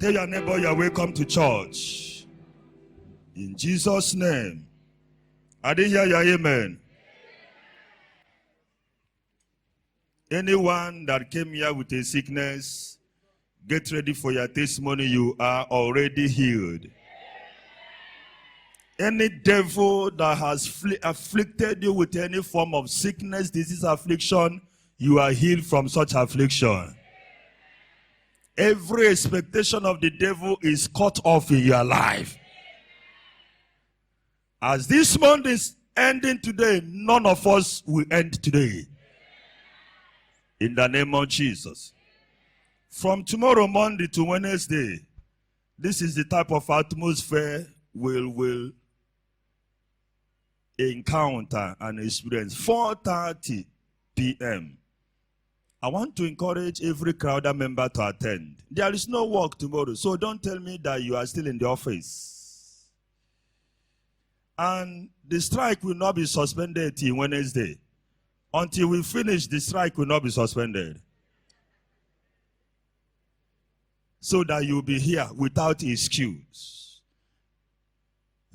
Tell your neighbor you're welcome to church. In Jesus' name. I didn't hear your amen. Anyone that came here with a sickness, get ready for your testimony. You are already healed. Any devil that has afflicted you with any form of sickness, disease, affliction, you are healed from such affliction. Every expectation of the devil is cut off in your life. As this month is ending today, none of us will end today. In the name of Jesus. From tomorrow, Monday to Wednesday, this is the type of atmosphere we'll encounter and experience. 4:30 p.m. I want to encourage every crowder member to attend. There is no work tomorrow, so don't tell me that you are still in the office. And the strike will not be suspended till Wednesday. Until we finish, the strike will not be suspended. So that you will be here without excuse.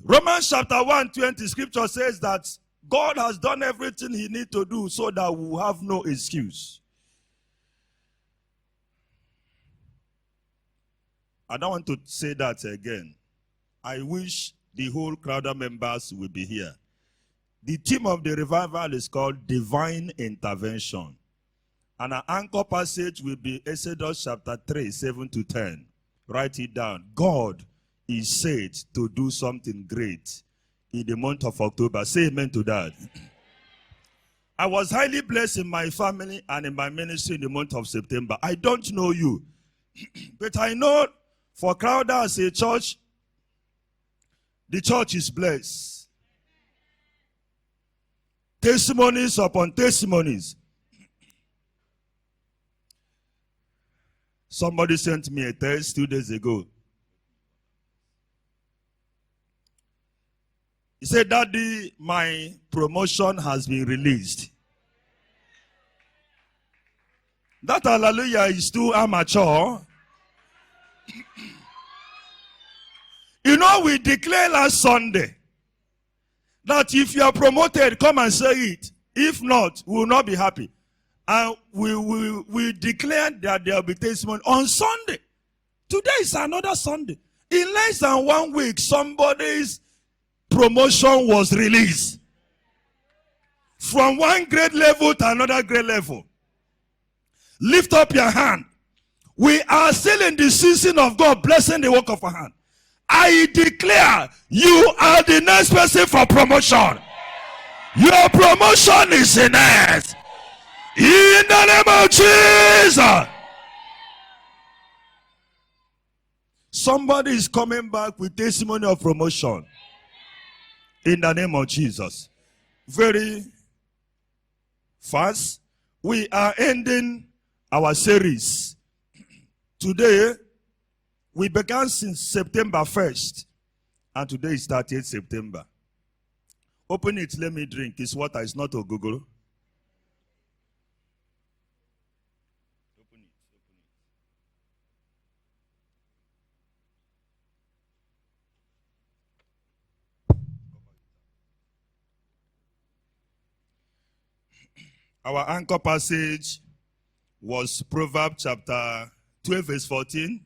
Romans chapter 1:20, scripture says that God has done everything he needs to do so that we will have no excuse. I don't want to say that again. I wish the whole crowd of members will be here. The theme of the revival is called Divine Intervention. And our anchor passage will be Exodus chapter 3, 7-10. Write it down. God is said to do something great in the month of October. Say amen to that. I was highly blessed in my family and in my ministry in the month of September. I don't know you, but I know for Crowder as a church, the church is blessed. Testimonies upon testimonies. Somebody sent me a text 2 days ago. He said, Daddy, my promotion has been released. That hallelujah is too amateur. You know, we declared last Sunday that if you are promoted, come and say it. If not, we will not be happy. And we declared that there will be testimony on Sunday. Today is another Sunday. In less than 1 week, somebody's promotion was released. From one grade level to another grade level. Lift up your hand. We are still in the season of God blessing the work of our hand. I declare you are the next person for promotion. Your promotion is in us. In the name of Jesus. Somebody is coming back with testimony of promotion. In the name of Jesus. Very fast. We are ending our series. Today, we began since September 1st. And today is 30th September. Open it, let me drink. It's water, it's not a Google. Open it. Our anchor passage was Proverbs chapter 12 verse 14.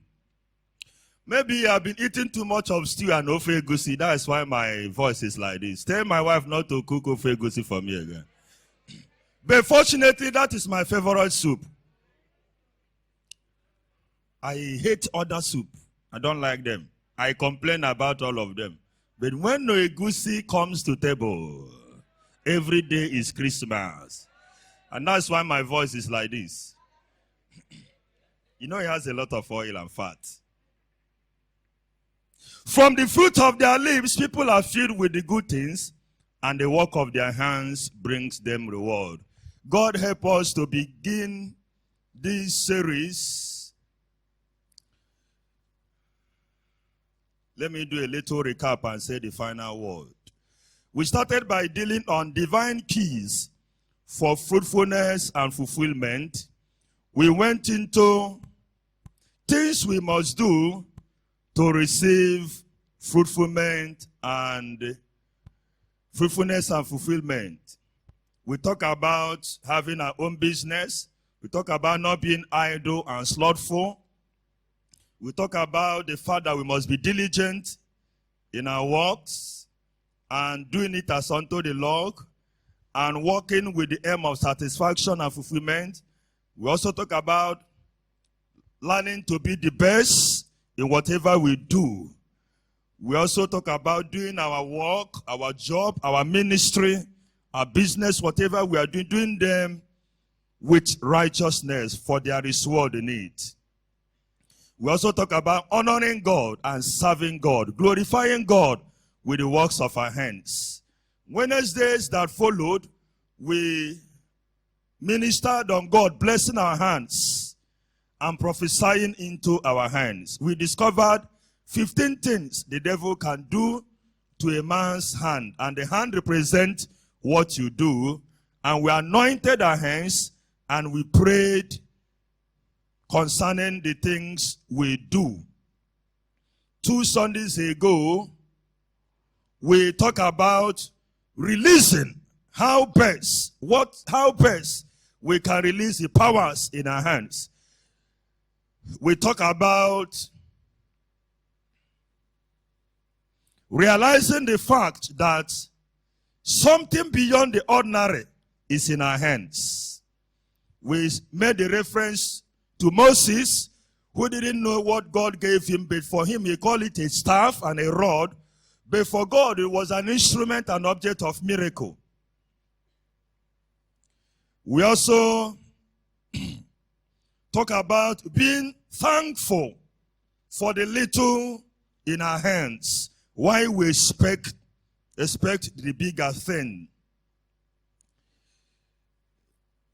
Maybe you have been eating too much of stew and ofe egusi. That's why my voice is like this. Tell my wife not to cook ofe egusi for me again. But fortunately, that is my favorite soup. I hate other soup. I don't like them. I complain about all of them. But when no egusi comes to table, every day is Christmas. And that's why my voice is like this. You know, it has a lot of oil and fat. From the fruit of their lips, people are filled with the good things, and the work of their hands brings them reward. God help us to begin this series. Let me do a little recap and say the final word. We started by dealing on divine keys for fruitfulness and fulfillment. We went into things we must do to receive fruitfulness and fulfillment. We talk about having our own business. We talk about not being idle and slothful. We talk about the fact that we must be diligent in our works and doing it as unto the Lord and working with the aim of satisfaction and fulfillment. We also talk about learning to be the best in whatever we do. We also talk about doing our work, our job, our ministry, our business, whatever we are doing them with righteousness, for there is reward in it. We also talk about honoring God and serving God, glorifying God with the works of our hands. Wednesdays that followed, we ministered on God blessing our hands and prophesying into our hands. We discovered 15 things the devil can do to a man's hand, and the hand represents what you do. And we anointed our hands and we prayed concerning the things we do. 2 Sundays ago, we talked about releasing how best we can release the powers in our hands. We talk about realizing the fact that something beyond the ordinary is in our hands. We made a reference to Moses, who didn't know what God gave him, but for him he called it a staff and a rod. But for God it was an instrument and object of miracle. We also talk about being thankful for the little in our hands, why we expect the bigger thing.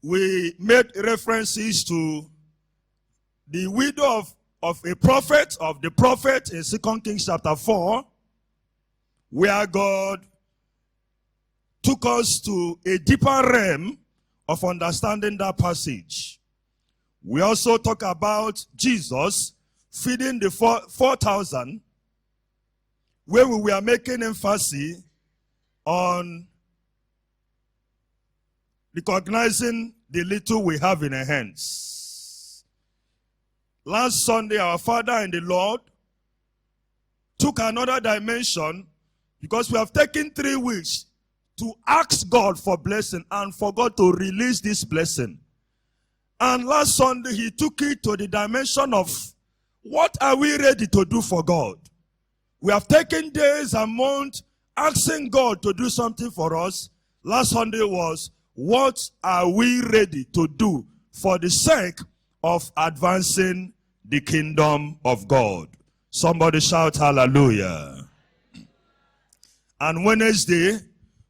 We made references to the widow of the prophet in 2 Kings chapter 4, where God took us to a deeper realm of understanding that passage. We also talk about Jesus feeding the 4,000, where we were making emphasis on recognizing the little we have in our hands. Last Sunday, our Father in the Lord took another dimension, because we have taken 3 weeks to ask God for blessing and for God to release this blessing. And last Sunday, he took it to the dimension of what are we ready to do for God? We have taken days and months asking God to do something for us. Last Sunday was, what are we ready to do for the sake of advancing the kingdom of God? Somebody shout hallelujah. And Wednesday,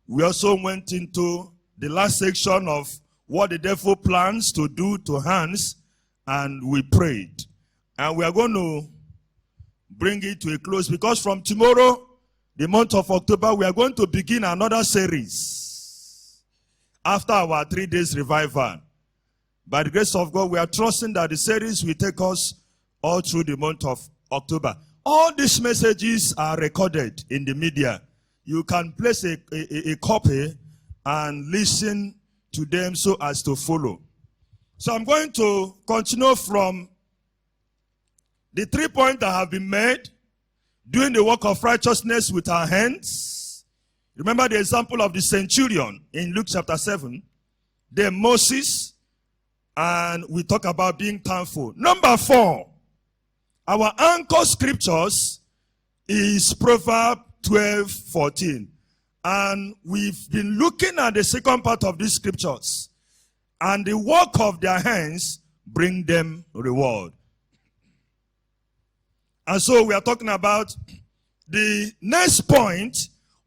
we also went into the last section of what the devil plans to do to hands, and we prayed. And we are going to bring it to a close, because from tomorrow, the month of October, we are going to begin another series after our 3 days revival. By the grace of God, we are trusting that the series will take us all through the month of October. All these messages are recorded in the media. You can place a copy and listen to them so as to follow. So I'm going to continue from the 3 points that have been made: doing the work of righteousness with our hands. Remember the example of the centurion in Luke chapter 7. Then Moses, and we talk about being thankful. Number 4, our anchor scriptures is Proverbs 12:14. And we've been looking at the second part of these scriptures. And the work of their hands bring them reward. And so we are talking about the next point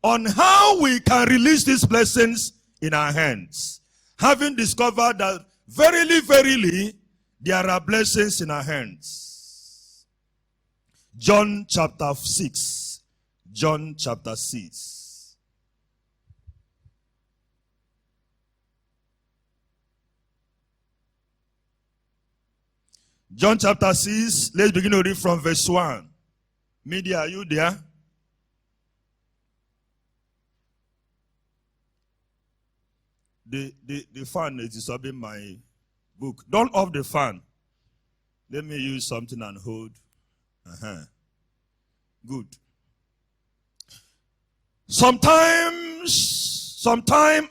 on how we can release these blessings in our hands. Having discovered that verily, verily, there are blessings in our hands. John chapter 6. John chapter 6. John chapter 6, let's begin to read from verse 1. Media, are you there? The fan is disturbing my book. Don't off the fan. Let me use something and hold. Good. Sometime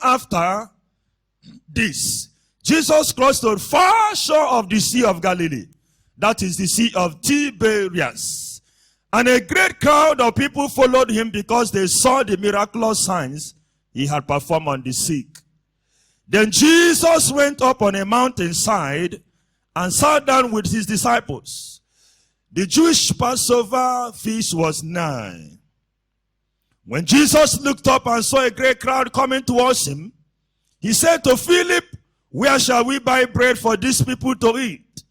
after this, Jesus crossed the far shore of the Sea of Galilee. That is the Sea of Tiberias. And a great crowd of people followed him because they saw the miraculous signs he had performed on the sick. Then Jesus went up on a mountainside and sat down with his disciples. The Jewish Passover feast was nigh. When Jesus looked up and saw a great crowd coming towards him, he said to Philip, "Where shall we buy bread for these people to eat?"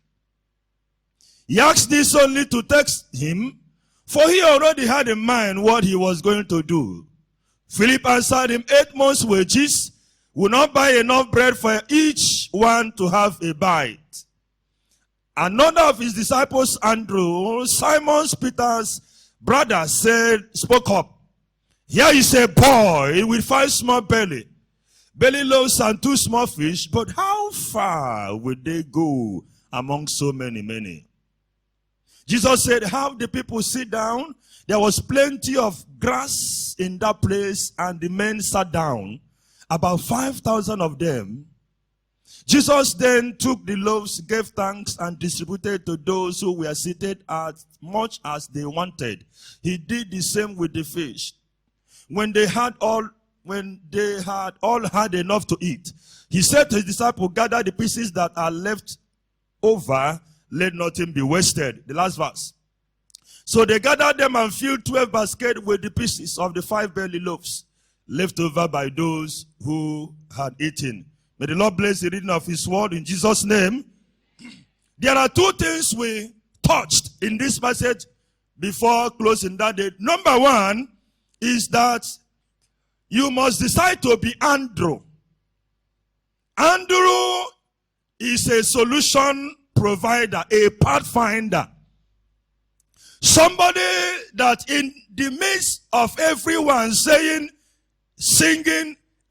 He asked this only to test him, for he already had in mind what he was going to do. Philip answered him, 8 months' wages will not buy enough bread for each one to have a bite. Another of his disciples, Andrew, Simon Peter's brother, spoke up. "Here is a boy with 5 small belly loaves and 2 small fish, but how far would they go among so many?" Jesus said, "Have the people sit down." There was plenty of grass in that place, and the men sat down, about 5,000 of them. Jesus then took the loaves, gave thanks, and distributed to those who were seated as much as they wanted. He did the same with the fish. When they had all had enough to eat, he said to his disciples, "Gather the pieces that are left over, let nothing be wasted." The last verse. So they gathered them and filled 12 baskets with the pieces of the 5 barley loaves left over by those who had eaten. May the Lord bless the reading of his word in Jesus' name. There are 2 things we touched in this passage before closing that day. Number 1 is that you must decide to be Andrew. Andrew is a solution provider, a pathfinder. Somebody that in the midst of everyone singing,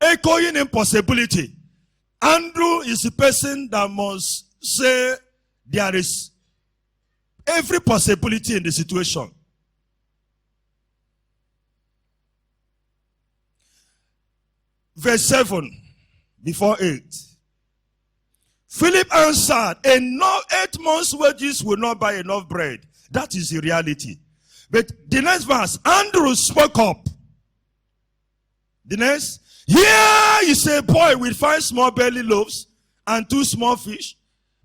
echoing impossibility, Andrew is the person that must say there is every possibility in the situation. Verse 7, before 8. Philip answered, 8 months' wages will not buy enough bread. That is the reality. But the next verse, Andrew spoke up. The next, here is a boy with 5 small belly loaves and 2 small fish.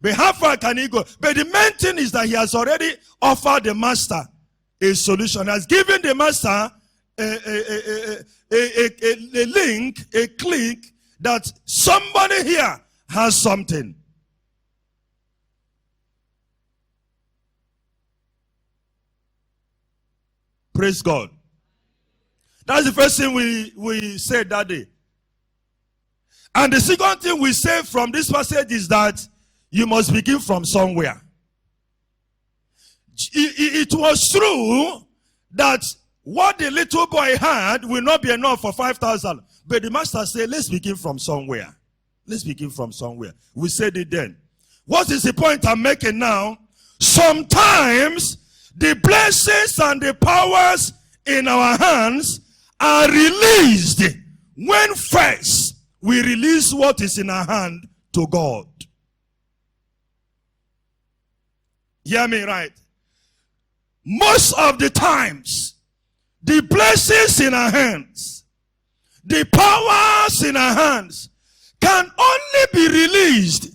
But how far can he go? But the main thing is that he has already offered the master a solution. Has given the master a link, a click, that somebody here has something. Praise God. That's the first thing we said that day. And the second thing we say from this passage is that you must begin from somewhere. It was true that what the little boy had will not be enough for 5,000. But the master said, let's begin from somewhere. Let's begin from somewhere. We said it then. What is the point I'm making now? Sometimes the blessings and the powers in our hands are released when first we release what is in our hand to God. Hear me right. Most of the times, the blessings in our hands, the powers in our hands can only be released,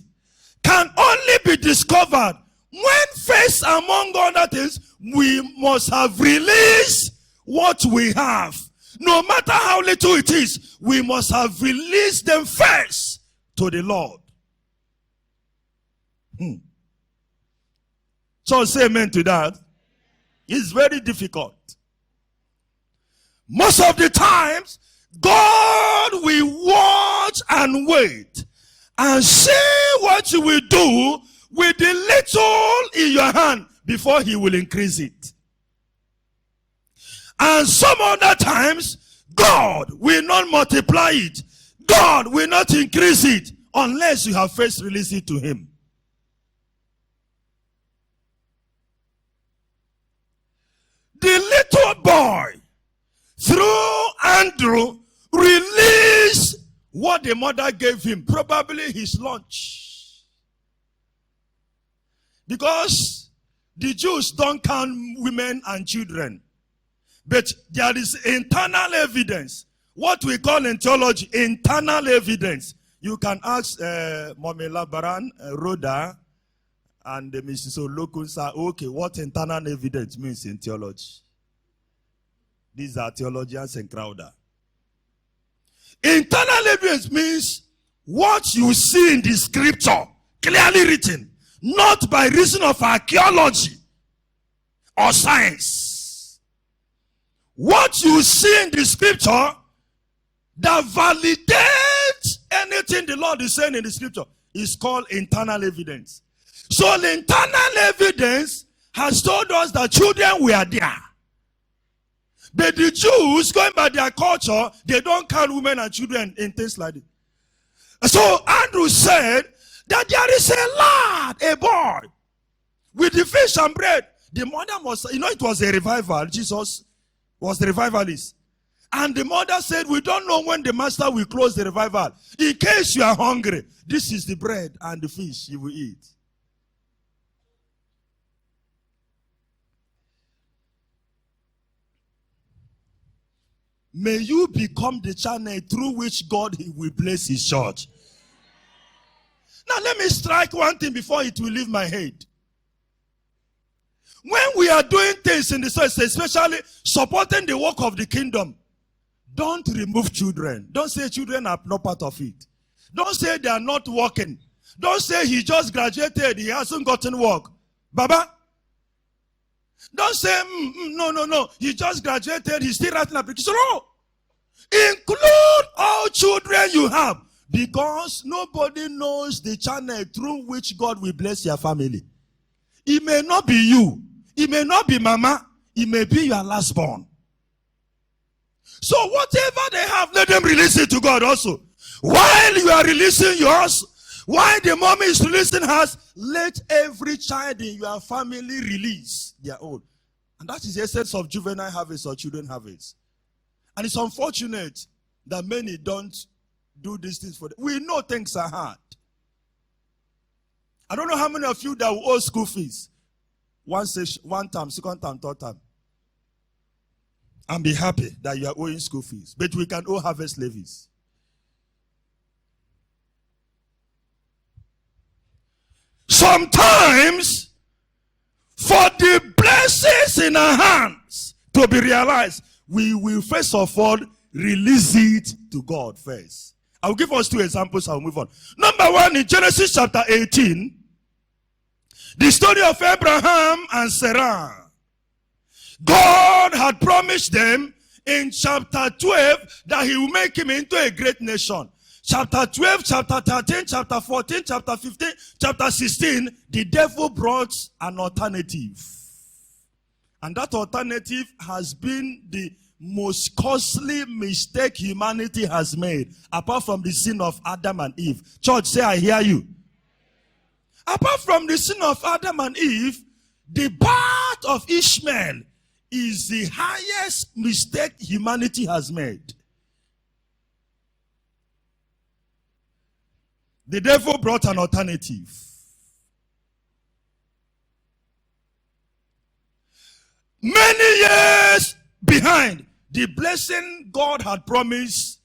can only be discovered when first, among other things, we must have released what we have. No matter how little it is, we must have released them first to the Lord. So say amen to that. It's very difficult. Most of the times, God will watch and wait and see what you will do with the little in your hand before he will increase it. And some other times, God will not multiply it. God will not increase it unless you have first released it to him. The little boy, through Andrew, released what the mother gave him, probably his lunch. Because the Jews don't count women and children. But there is internal evidence. What we call in theology, internal evidence. You can ask Mommy Labaran, Rhoda, and Mrs. Olokun say, okay, what internal evidence means in theology? These are theologians and Crowder. Internal evidence means what you see in the scripture, clearly written, not by reason of archaeology or science. What you see in the scripture that validates anything the Lord is saying in the scripture is called internal evidence. So the internal evidence has told us that children were there. But the Jews, going by their culture, they don't count women and children in things like this. So Andrew said that there is a lad, a boy, with the fish and bread. The mother must, it was a revival. Jesus was the revivalist. And the mother said, we don't know when the master will close the revival. In case you are hungry, this is the bread and the fish you will eat. May you become the channel through which God will bless his church. Now let me strike one thing before it will leave my head. When we are doing things in the church, especially supporting the work of the kingdom, don't remove children. Don't say children are not part of it. Don't say they are not working. Don't say he just graduated, he hasn't gotten work. Baba. Don't say, no, he just graduated, he's still writing application. No. Include all children you have, because nobody knows the channel through which God will bless your family. It may not be you. It may not be mama. It may be your last born. So whatever they have, let them release it to God also. While you are releasing yours, while the mommy is releasing hers, let every child in your family release their own. And that is the essence of juvenile harvest or children harvest. And it's unfortunate that many don't do these things for them. We know things are hard. I don't know how many of you that will owe school fees. One time, second time, third time. And be happy that you are owing school fees. But we can owe harvest levies. Sometimes, for the blessings in our hands to be realized, we will first of all release it to God first. I'll give us two examples. I'll move on. Number one, in Genesis chapter 18, the story of Abraham and Sarah. God had promised them in chapter 12 that he will make him into a great nation. Chapter 12, chapter 13, chapter 14, chapter 15, chapter 16, the devil brought an alternative. And that alternative has been the most costly mistake humanity has made, apart from the sin of Adam and Eve. Church, say, I hear you. Apart from the sin of Adam and Eve, the birth of Ishmael is the highest mistake humanity has made. The devil brought an alternative. Many years behind, the blessing God had promised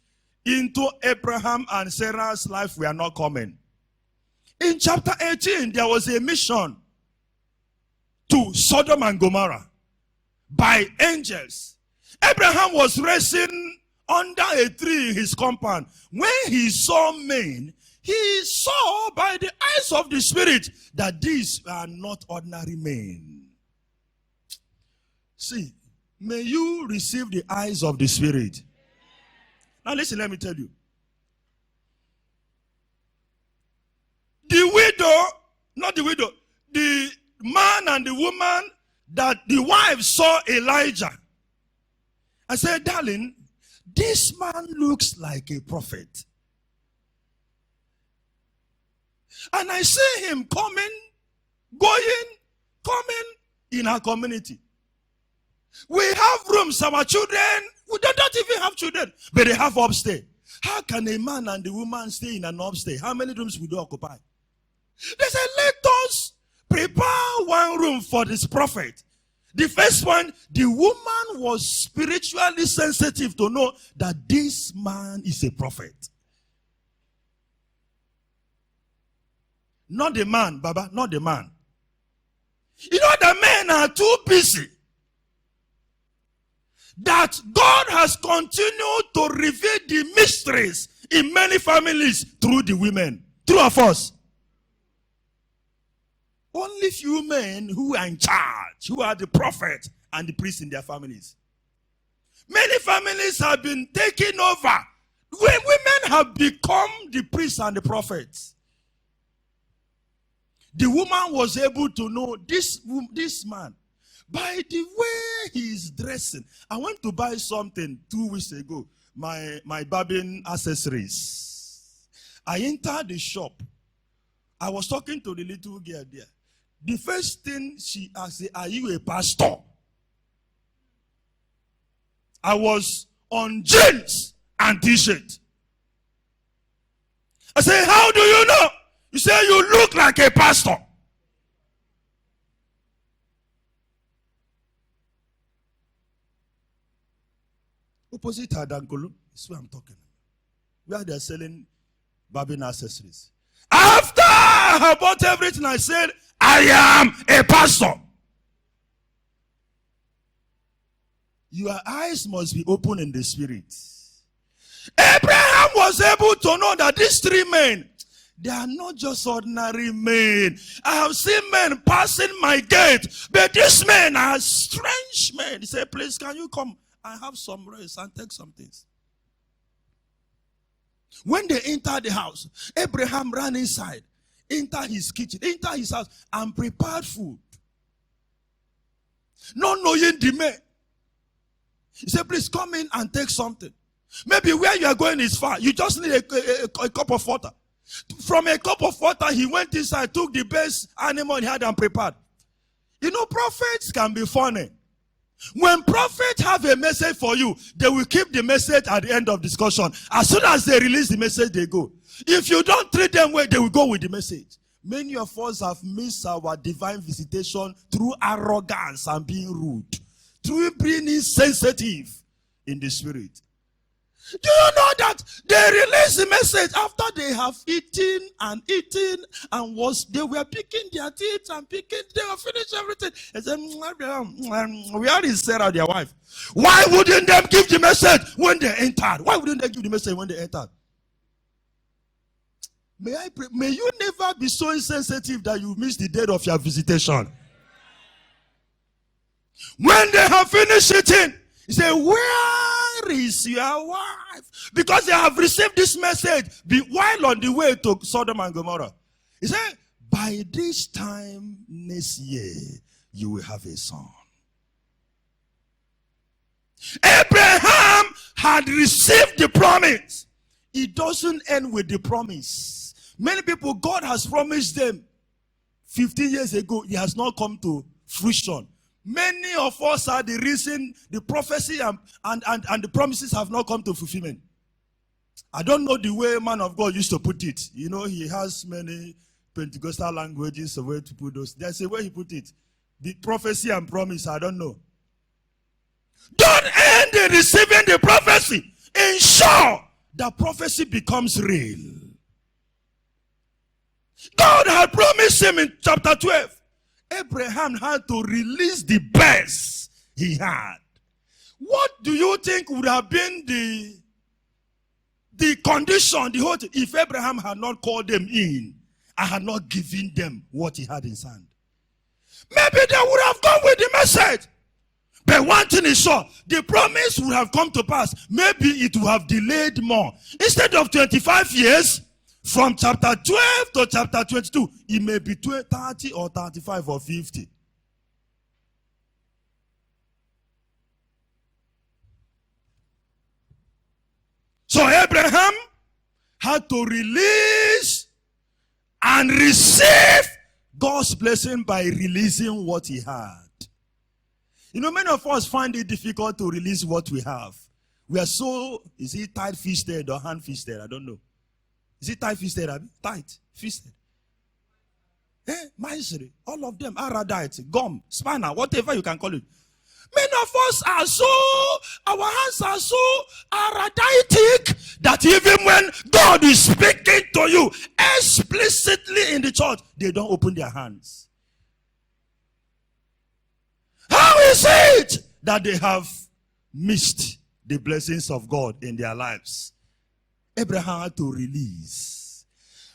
into Abraham and Sarah's life were not coming. In chapter 18, there was a mission to Sodom and Gomorrah by angels. Abraham was resting under a tree in his compound. When he saw men, he saw by the eyes of the Spirit that these are not ordinary men. See, may you receive the eyes of the Spirit. Now listen, let me tell you. The man and the woman that the wife saw Elijah I said, darling, this man looks like a prophet. And I see him coming, coming in our community. We have rooms, our children, we don't even have children, but they have upstairs. How can a man and a woman stay in an upstairs? How many rooms would they occupy? They said, let us prepare one room for this prophet. The first one, the woman was spiritually sensitive to know that this man is a prophet. Not the man, Baba, not the man. You know, the men are too busy. That God has continued to reveal the mysteries in many families through the women. True of us. Only few men who are in charge, who are the prophet and the priest in their families. Many families have been taken over. When women have become the priests and the prophets. The woman was able to know this man. By the way he is dressing. I went to buy something 2 weeks ago. My barbing accessories. I entered the shop. I was talking to the little girl there. The first thing she asked, are you a pastor? I was on jeans and t-shirt. I said, how do you know? You say you look like a pastor. Opposite Adankulu, that's where I'm talking. Where they're selling barbing accessories. After I bought everything, I said, I am a pastor. Your eyes must be open in the spirit. Abraham was able to know that these 3 men, they are not just ordinary men. I have seen men passing my gate, but these men are strange men. He said, please, can you come? I have some rest and take some things. When they entered the house, Abraham ran inside, entered his kitchen, entered his house, and prepared food. Not knowing the man. He said, please come in and take something. Maybe where you are going is far. You just need a cup of water. From a cup of water, he went inside, took the best animal he had and prepared. You know, prophets can be funny. When prophets have a message for you, they will keep the message at the end of discussion. As soon as they release the message, they go. If you don't treat them well, they will go with the message. Many of us have missed our divine visitation through arrogance and being rude, through being insensitive in the spirit. Do you know that they release the message after they have eaten and they were picking their teeth and picking, they have finished everything. They said, we are in Sarah, their wife. Why wouldn't they give the message when they entered? Why wouldn't they give the message when they entered? May you never be so insensitive that you miss the date of your visitation. When they have finished eating, he said, where is your wife? Because they have received this message while on the way to Sodom and Gomorrah. He said, by this time next year, you will have a son. Abraham had received the promise. It doesn't end with the promise. Many people, God has promised them 15 years ago. It has not come to fruition. Many of us are the reason the prophecy and the promises have not come to fulfillment. I don't know the way man of God used to put it. You know, he has many Pentecostal languages, a way to put those. There's a way he put it. The prophecy and promise, I don't know. Don't end in receiving the prophecy. Ensure that prophecy becomes real. God had promised him in chapter 12. Abraham had to release the best he had. What do you think would have been the condition, the whole thing, if Abraham had not called them in and had not given them what he had in his hand? Maybe they would have gone with the message. But one thing is sure, the promise would have come to pass. Maybe it would have delayed more. Instead of 25 years, from chapter 12 to chapter 22, it may be 30 or 35 or 50. had to release and receive God's blessing by releasing what he had. You know, many of us find it difficult to release what we have. We are so, is it tight-fisted or hand-fisted? I don't know. Is it tight-fisted? Tight-fisted. Misery. All of them. Aradite, gum, spanner, whatever you can call it. Many of us are so, our hands are so erratic that even when God is speaking to you explicitly in the church, they don't open their hands. How is it that they have missed the blessings of God in their lives? Abraham had to release.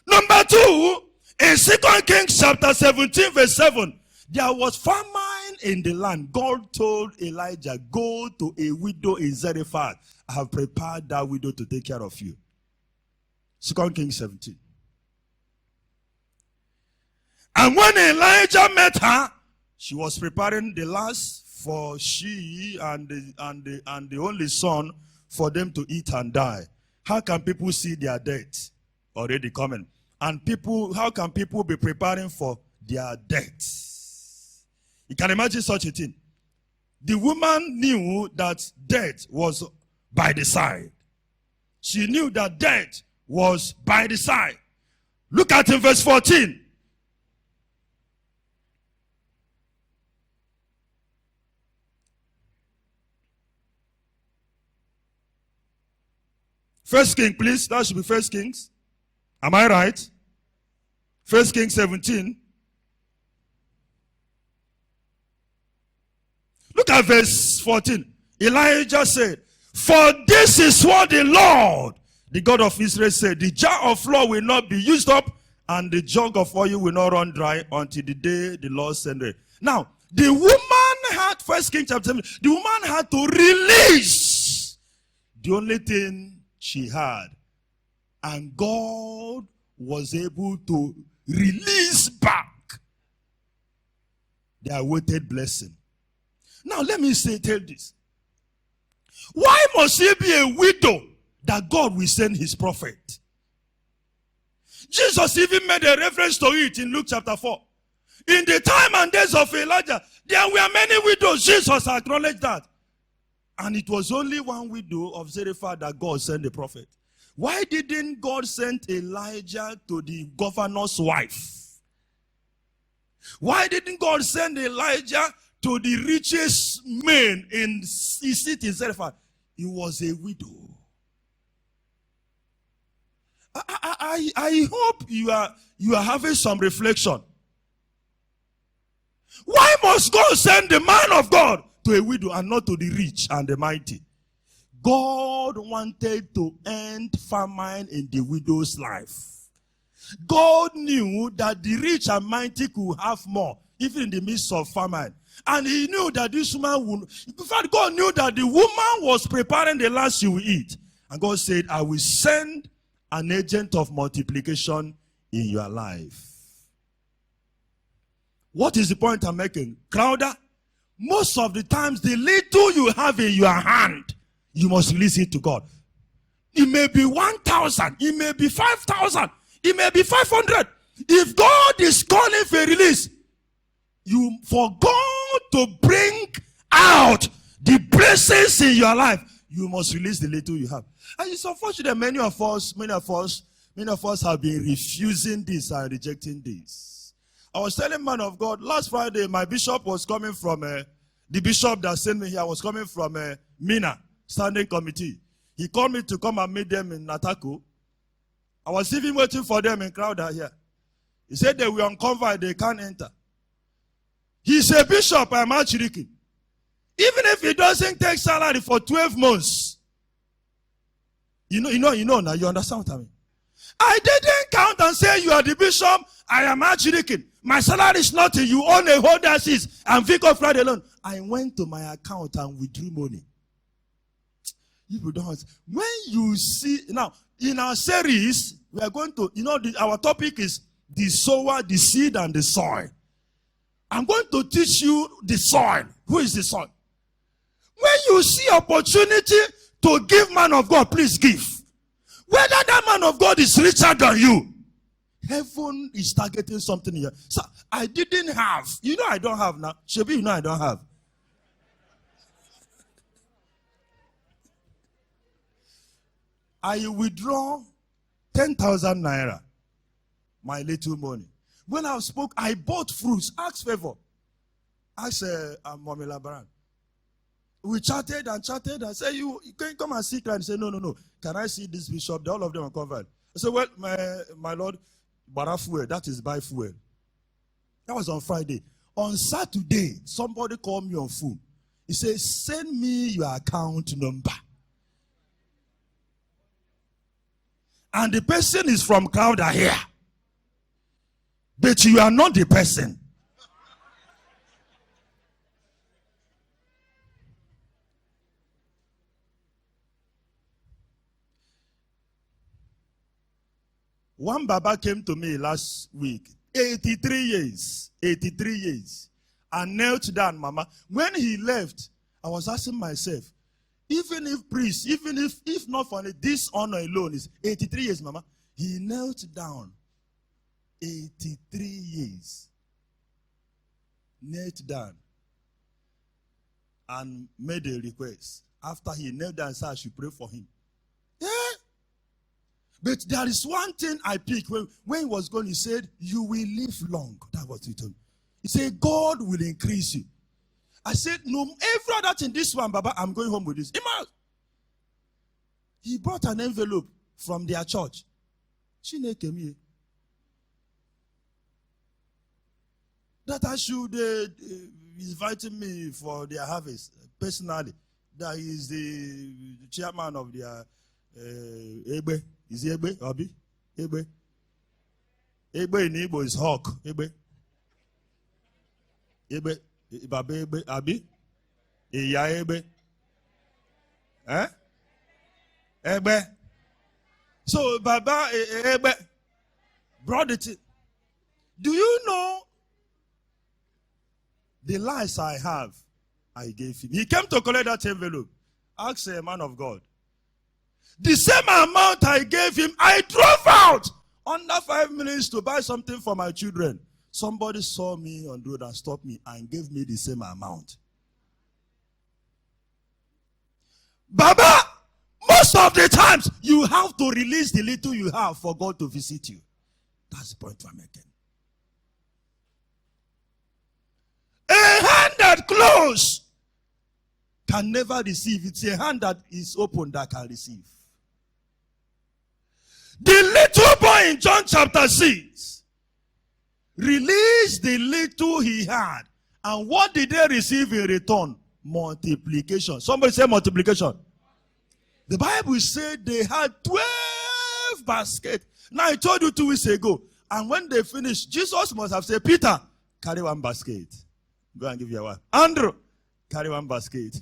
Number 2, in 2 Kings chapter 17 verse 7, there was famine in the land. God told Elijah, go to a widow in Zarephath. I have prepared that widow to take care of you. 2 Kings 17. And when Elijah met her, she was preparing the last for she and the only son for them to eat and die. How can people see their death already coming? And people, how can people be preparing for their death? You can imagine such a thing. The woman knew that death was by the side. She knew that death was by the side. Look at in verse 14. First King, please. That should be First Kings. Am I right? First Kings 17. Look at verse 14. Elijah said, for this is what the Lord, the God of Israel, said, the jar of flour will not be used up, and the jug of oil will not run dry until the day the Lord send it. Now, the woman had, 1 Kings chapter 7, the woman had to release the only thing she had. And God was able to release back the awaited blessing. Now let me tell this. Why must she be a widow that God will send his prophet? Jesus even made a reference to it in Luke chapter 4. In the time and days of Elijah, there were many widows. Jesus acknowledged that. And it was only one widow of Zarephath that God sent the prophet. Why didn't God send Elijah to the governor's wife? Why didn't God send Elijah to the richest man in his city in Zarephath? He was a widow. I hope you are having some reflection. Why must God send the man of God to a widow and not to the rich and the mighty? God wanted to end famine in the widow's life. God knew that the rich and mighty could have more, even in the midst of famine. And he knew that this woman would, in fact, God knew that the woman was preparing the last she will eat. And God said, I will send an agent of multiplication in your life. What is the point I'm making? Crowder, most of the times, the little you have in your hand, you must release it to God. It may be 1,000, it may be 5,000, it may be 500. If God is calling for a release, for God to bring out the blessings in your life, you must release the little you have. And it's unfortunate many of us have been refusing this and rejecting this. I was telling man of God last Friday, my bishop was coming from the bishop that sent me here was coming from Mina standing committee. He called me to come and meet them in Natako. I was even waiting for them in Crowder here. He said they were on convoy, they can't enter. He's a bishop, I'm Archdeacon. Even if he doesn't take salary for 12 months, you know now, you understand what I mean? I didn't count and say you are the bishop, I am Archdeacon. My salary is nothing, you own a whole diocese, and Vicar Friday alone. I went to my account and withdrew money. People don't. When you see, now, in our series, we are going to, our topic is the sower, the seed, and the soil. I'm going to teach you the soil. Who is the soil? When you see opportunity to give, man of God, please give. Whether that man of God is richer than you, heaven is targeting something here. So I didn't have. You know I don't have now. Shebi, you know I don't have. I withdraw 10,000 naira, my little money. When I spoke, I bought fruits. Ask favor. Ask Mommy Labaran. We chatted and chatted. I said, you can come and see Christ. He said, no. Can I see this bishop? All of them are covered. I said, well, my Lord, bara fuel. That is buy fuel. That was on Friday. On Saturday, somebody called me on phone. He said, send me your account number. And the person is from Crowder here. But you are not the person. One Baba came to me last week, 83 years, and knelt down, Mama. When he left, I was asking myself, even if priest, even if not for this honor alone is 83 years, Mama, he knelt down, 83 years, knelt down, and made a request. After he knelt down, said I should pray for him. Yeah. But there is one thing I picked when he was going. He said, you will live long. That was it. He said, God will increase you. I said, no, every other thing, this one, Baba, I'm going home with this. He brought an envelope from their church. That I should invite me for their harvest personally. That is the chairman of their Ebe. Is he Ebe? Obi? Ebe. Ebe in Igbo is hawk. Ebe. Ebe. Babe Ebe. Abi? Iya Ebe. Eh? Ebe. So Baba Ebe brought it. Do you know the lies I have? I gave him. He came to collect that envelope. Ask a man of God. The same amount I gave him, I drove out under 5 minutes to buy something for my children. Somebody saw me on the road and stopped me and gave me the same amount. Baba, most of the times, you have to release the little you have for God to visit you. That's the point I'm making. A hand that closed can never receive. It's a hand that is open that can receive. The little boy in John chapter 6 released the little he had. And what did they receive in return? Multiplication. Somebody say multiplication. The Bible said they had 12 baskets. Now I told you 2 weeks ago. And when they finished, Jesus must have said, Peter, carry 1 basket. Go and give your wife. Andrew, carry 1 basket.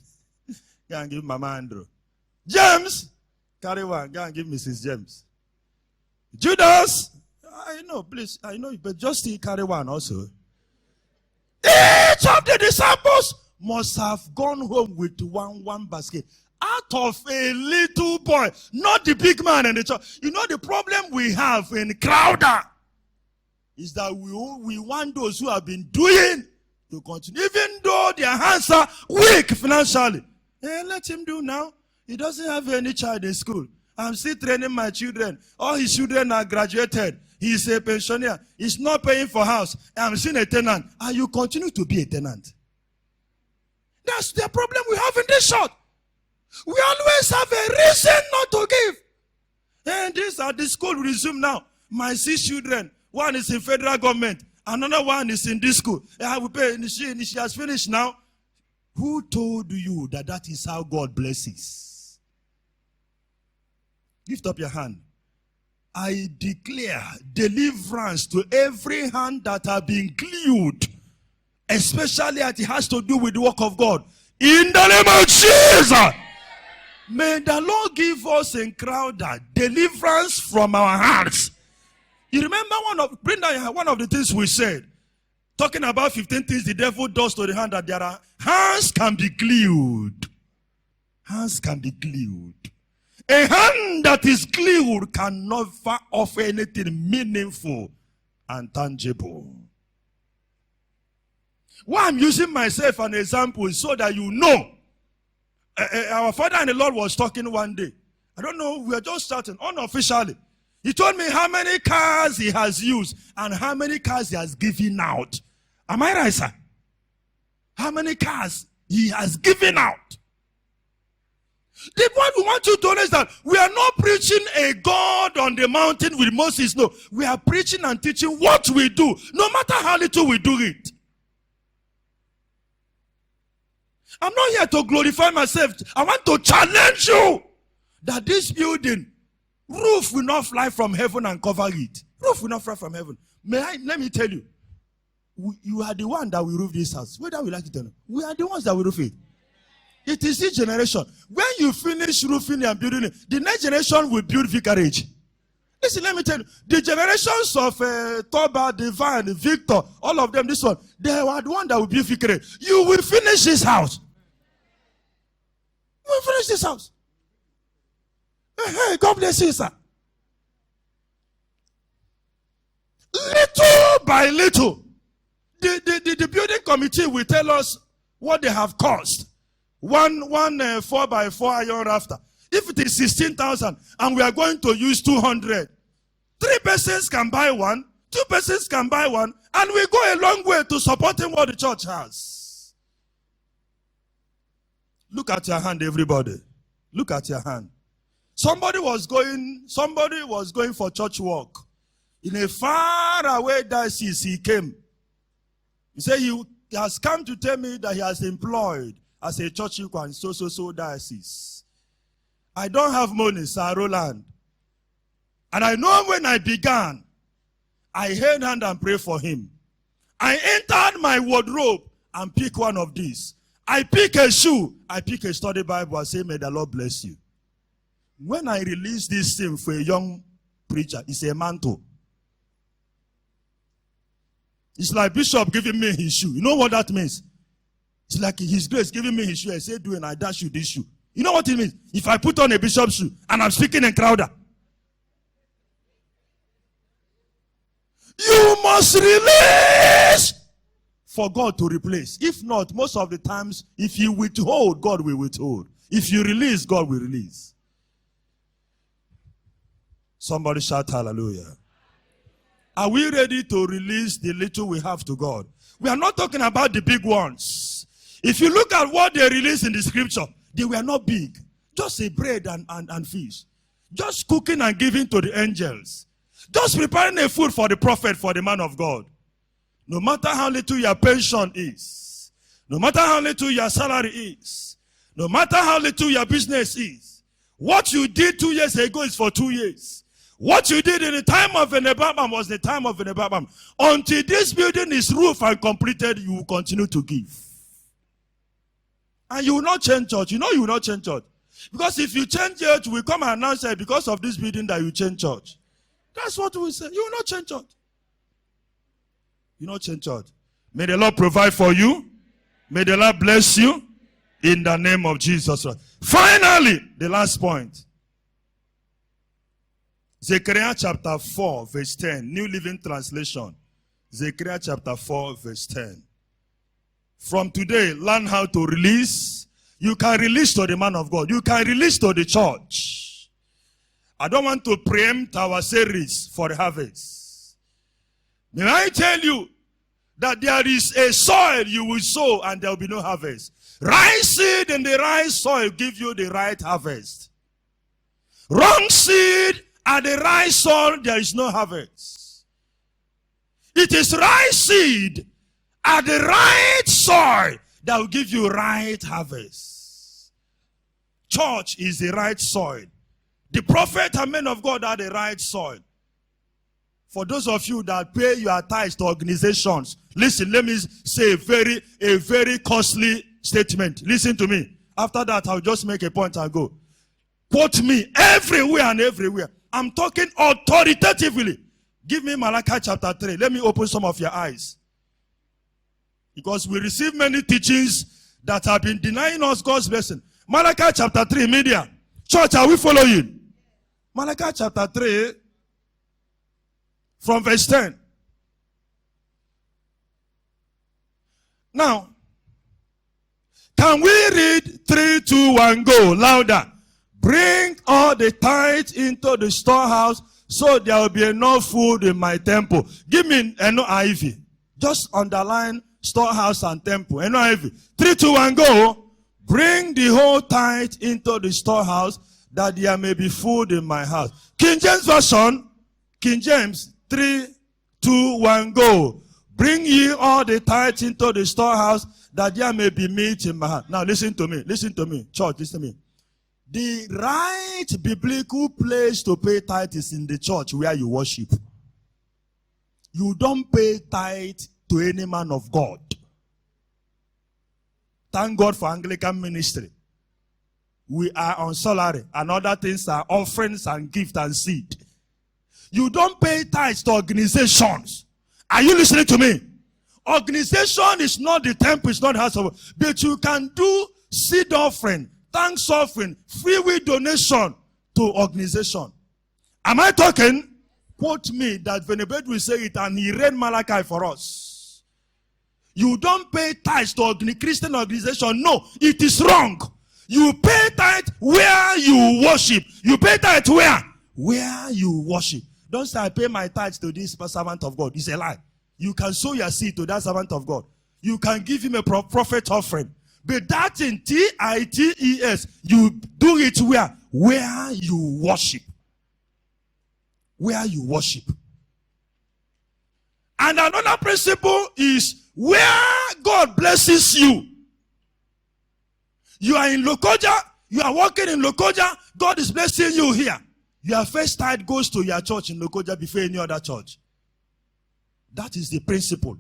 Go and give Mama Andrew. James, carry 1. Go and give Mrs. James. Judas, I know, please, I know, but just still carry 1 also. Each of the disciples must have gone home with one basket. Out of a little boy, not the big man in the church. You know the problem we have in Crowder is that we want those who have been doing to continue. Even though their hands are weak financially. Let him do now. He doesn't have any child in school. I'm still training my children. All his children are graduated. He's a pensioner. He's not paying for house. I'm still a tenant. And you continue to be a tenant. That's the problem we have in this church. We always have a reason not to give. And this at the school resume now. My 6 children. One is in federal government. Another one is in this school. I will pay. She has finished now. Who told you that is how God blesses? Lift up your hand. I declare deliverance to every hand that have been glued, especially as it has to do with the work of God. In the name of Jesus. May the Lord give us in Crowder deliverance from our hearts. You remember one of the things we said, talking about 15 things the devil does to the hand, that there are hands can be glued. Hands can be glued. A hand that is glued can never offer anything meaningful and tangible. Why I'm using myself as an example is so that you know. Our father and the Lord was talking one day. I don't know, we are just starting unofficially. He told me how many cars he has used and how many cars he has given out. Am I right, sir? How many cars he has given out. The point we want you to know is that we are not preaching a God on the mountain with Moses. No, we are preaching and teaching what we do, no matter how little we do it. I'm not here to glorify myself. I want to challenge you that this building, roof will not fly from heaven and cover it. Roof will not fly from heaven. Let me tell you, you are the one that will roof this house. Whether we like it or not, we are the ones that will roof it. It is this generation. When you finish roofing and building it, the next generation will build vicarage. Listen, let me tell you, the generations of Toba, Divine, Victor, all of them, this one, they are the one that will build vicarage. You will finish this house. You will finish this house. Hey, God bless you, sir. Little by little, the building committee will tell us what they have cost. One 4x4 iron rafter. If it is 16,000 and we are going to use 200, 3 persons can buy one, 2 persons can buy one, and we go a long way to supporting what the church has. Look at your hand, everybody. Look at your hand. Somebody was going for church work. In a far away diocese, he came. He said he has come to tell me that he has employed as a church in so diocese. I don't have money, Sir Roland. And I know when I began, I held hand and prayed for him. I entered my wardrobe and picked one of these. I pick a shoe, I pick a study Bible, I say, may the Lord bless you. When I release this thing for a young preacher, it's a mantle. It's like Bishop giving me his shoe. You know what that means? It's like his grace giving me his shoe. I say, do and I dash you this shoe. You know what it means? If I put on a bishop's shoe and I'm speaking in Crowder, you must release for God to replace. If not, most of the times, if you withhold, God will withhold. If you release, God will release. Somebody shout hallelujah. Are we ready to release the little we have to God? We are not talking about the big ones. If you look at what they released in the scripture, they were not big. Just a bread and fish. Just cooking and giving to the angels. Just preparing a food for the prophet, for the man of God. No matter how little your pension is, no matter how little your salary is, no matter how little your business is, what you did 2 years ago is for 2 years. What you did in the time of Enebabam was the time of Enebabam. Until this building is roofed and completed, you will continue to give. And you will not change church. You know you will not change church. Because if you change church, we come and announce that because of this building that you change church. That's what we say. You will not change church. You will not change church. May the Lord provide for you. May the Lord bless you. In the name of Jesus. Finally, the last point. Zechariah chapter 4 verse 10. New Living Translation. Zechariah chapter 4 verse 10. From today, learn how to release. You can release to the man of God. You can release to the church. I don't want to preempt our series for the harvest. May I tell you that there is a soil you will sow and there will be no harvest. Right seed in the right soil give you the right harvest. Wrong seed at the right soil, there is no harvest. It is right seed at the right soil that will give you right harvest. Church is the right soil. The prophet and men of God are the right soil. For those of you that pay your tithes to organizations, listen, let me say a very costly statement. Listen to me. After that, I'll just make a point and go. Quote me everywhere and everywhere. I'm talking authoritatively. Give me Malachi chapter 3. Let me open some of your eyes. Because we receive many teachings that have been denying us God's blessing. Malachi chapter 3, media. Church, are we following? Malachi chapter 3, from verse 10. Now, can we read 3, 2, 1, go? Louder. Bring all the tithes into the storehouse, so there will be enough food in my temple. Give me NIV. Just underline storehouse and temple. NIV. 3, 2, 1, go. Bring the whole tithe into the storehouse, that there may be food in my house. King James Version. King James 3, 2, 1, go. Bring ye all the tithe into the storehouse, that there may be meat in my house. Now listen to me. Listen to me. Church, listen to me. The right biblical place to pay tithe is in the church where you worship. You don't pay tithe to any man of God. Thank God for Anglican ministry. We are on salary, and other things are offerings and gift and seed. You don't pay tithes to organizations. Are you listening to me? Organization is not the temple, it's not the house of God. But you can do seed offering, thanks offering, free will donation to organization. Am I talking? Quote me that Venebed will say it, and he read Malachi for us. You don't pay tithes to Christian organization. No, it is wrong. You pay tithe where you worship. You pay tithe where? Where you worship. Don't say, I pay my tithes to this servant of God. It's a lie. You can sow your seed to that servant of God. You can give him a prophet offering. But that in TITES, you do it where? Where you worship. Where you worship. And another principle is where God blesses you. You are in Lokoja, you are working in Lokoja, God is blessing you here. Your first tithe goes to your church in Lokoja before any other church. That is the principle.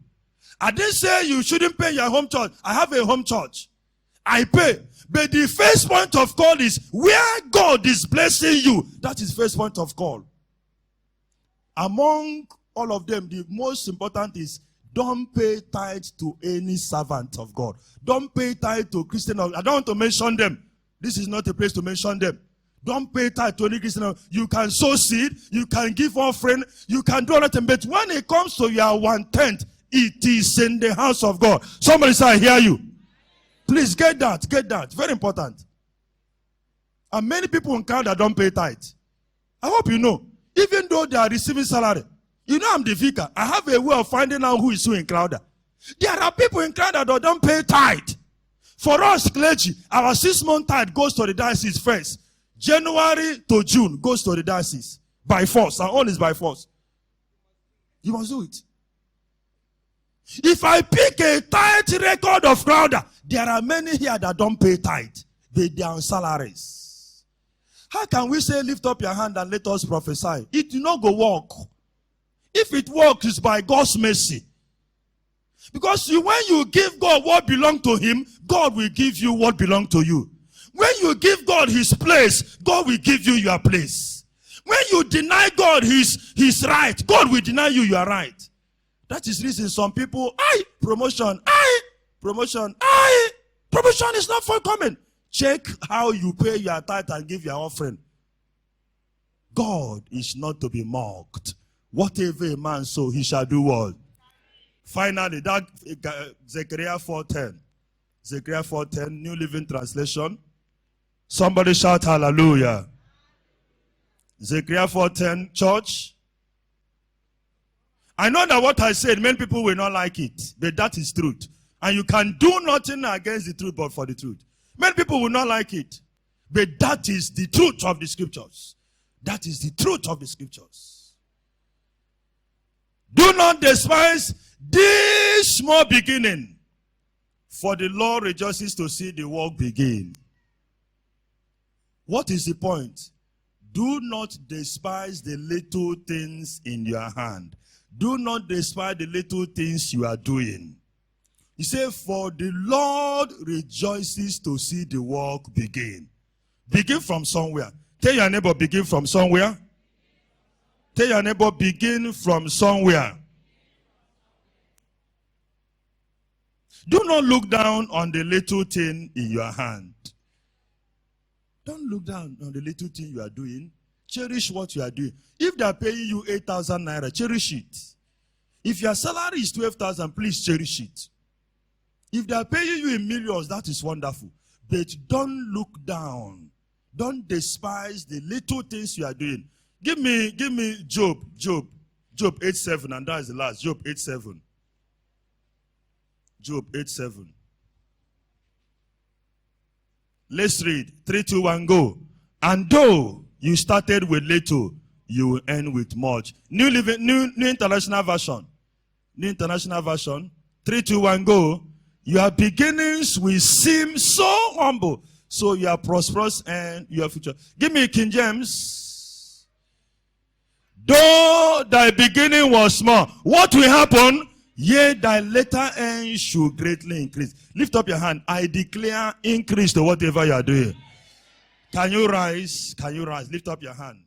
I didn't say you shouldn't pay your home church. I have a home church. I pay. But the first point of call is where God is blessing you. That is first point of call. Among all of them, the most important is don't pay tithe to any servant of God. Don't pay tithe to Christian. I don't want to mention them. This is not a place to mention them. Don't pay tithe to any Christian. You can sow seed. You can give offering. You can do anything. But when it comes to your 1/10, it is in the house of God. Somebody say, I hear you. Please get that. Get that. Very important. And many people in Canada don't pay tithe. I hope you know. Even though they are receiving salary. You know I'm the vicar. I have a way of finding out who is who in Crowder. There are people in Crowder that don't pay tithe. For us, clergy, our 6-month tithe goes to the diocese first. January to June goes to the diocese. By force. And all is by force. You must do it. If I pick a tithe record of Crowder, there are many here that don't pay tithe. They are on salaries. How can we say lift up your hand and let us prophesy? It will not go work. If it works, it's by God's mercy. Because when you give God what belongs to him, God will give you what belongs to you. When you give God his place, God will give you your place. When you deny God his right, God will deny you your right. That is the reason some people, promotion is not forthcoming. Check how you pay your tithe and give your offering. God is not to be mocked. Whatever a man sow, he shall do what? Finally, that Zechariah 4:10. Zechariah 4:10, New Living Translation. Somebody shout hallelujah. Zechariah 4:10, church. I know that what I said, many people will not like it, but that is truth. And you can do nothing against the truth but for the truth. Many people will not like it, but that is the truth of the scriptures. That is the truth of the scriptures. Do not despise this small beginning, for the Lord rejoices to see the work begin. What is the point? Do not despise the little things in your hand. Do not despise the little things you are doing. He said, for the Lord rejoices to see the work begin. Begin from somewhere. Tell your neighbor, begin from somewhere. Tell your neighbor, begin from somewhere. Do not look down on the little thing in your hand. Don't look down on the little thing you are doing. Cherish what you are doing. If they are paying you 8,000 naira, cherish it. If your salary is 12,000, please cherish it. If they are paying you in millions, that is wonderful. But don't look down. Don't despise the little things you are doing. Give me Job 8:7, and that is the last. Job 8:7. Job 8:7. Let's read. 3, 2, 1, go. And though you started with little, you will end with much. New International Version. New International Version. 3, 2, 1, go. Your beginnings will seem so humble. So you are prosperous and your future. Give me King James. Though thy beginning was small, what will happen? Yea, thy latter end should greatly increase. Lift up your hand. I declare increase to whatever you are doing. Can you rise? Can you rise? Lift up your hand.